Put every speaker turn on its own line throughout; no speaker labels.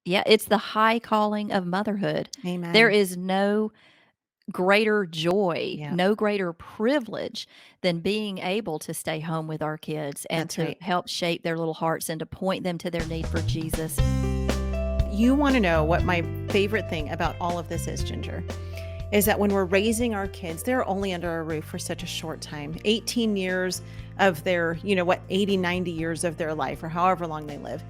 Yeah, it's the high calling of motherhood. There
Amen.
is no greater joy,
Yep.
no greater privilege than being able to stay home with our kids and
That's
to
right.
help shape their little hearts and to point them to their need for Jesus.
You want to know what my favorite thing about all of this is, Ginger, is that when we're raising our kids, they're only under our roof for such a short time, 18 years of their, 80, 90 years of their life or however long they live.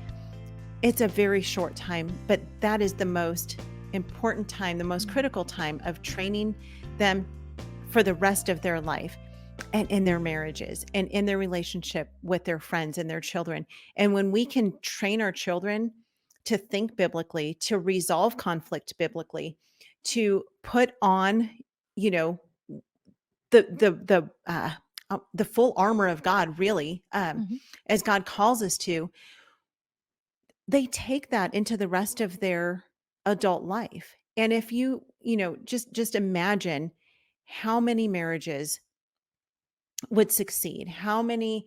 It's a very short time, but that is the most important time, the most critical time of training them for the rest of their life and in their marriages and in their relationship with their friends and their children. And when we can train our children to think biblically, to resolve conflict biblically, to put on, you know, the full armor of God, really,
Mhm.
as God calls us to, they take that into the rest of their adult life. And if just imagine how many marriages would succeed, how many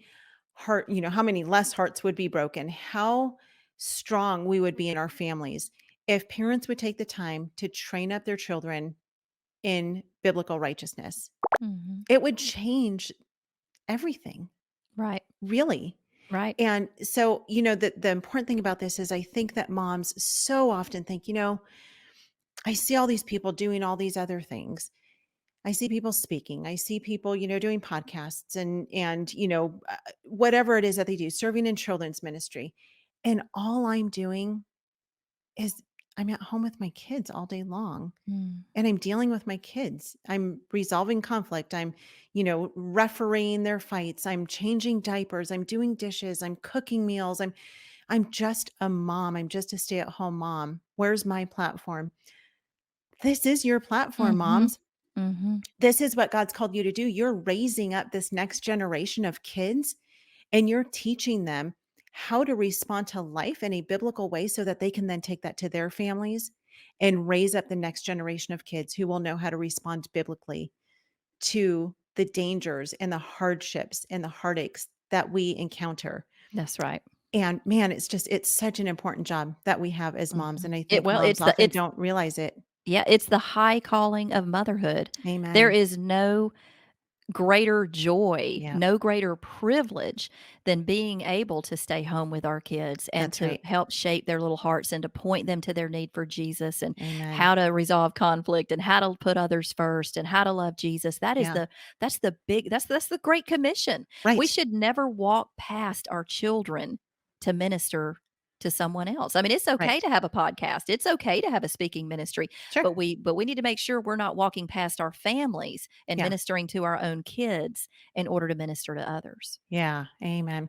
less hearts would be broken, how strong we would be in our families if parents would take the time to train up their children in biblical righteousness.
Mhm.
It would change everything,
Right,
really.
right.
And so, the important thing about this is I think that moms so often think, I see all these people doing all these other things. I see people speaking. I see people, doing podcasts and whatever it is that they do, serving in children's ministry. And all I'm doing is I'm at home with my kids all day long
Mm.
and I'm dealing with my kids. I'm resolving conflict. I'm, refereeing their fights. I'm changing diapers. I'm doing dishes. I'm cooking meals. I'm just a mom. I'm just a stay-at-home mom. Where's my platform? This is your platform,
Mhm.
moms.
Mhm.
This is what God's called you to do. You're raising up this next generation of kids and you're teaching them how to respond to life in a biblical way so that they can then take that to their families and raise up the next generation of kids who will know how to respond biblically to the dangers and the hardships and the heartaches that we encounter.
That's right.
And man, it's such an important job that we have as moms.
Mhm.
And I
It
think
well,
moms often don't realize it.
yeah, it's the high calling of motherhood. There
Amen.
is no greater joy,
Yep.
no greater privilege than being able to stay home with our kids and
That's
to
right.
help shape their little hearts and to point them to their need for Jesus and
Amen.
how to resolve conflict and how to put others first and how to love Jesus.
Yeah.
That's the great commission. We
Right.
should never walk past our children to minister to someone else. I mean, it's okay
Right.
to have a podcast. It's okay to have a speaking ministry,
Sure.
but we need to make sure we're not walking past our families and
Yeah.
ministering to our own kids in order to minister to others.
Yeah. Amen.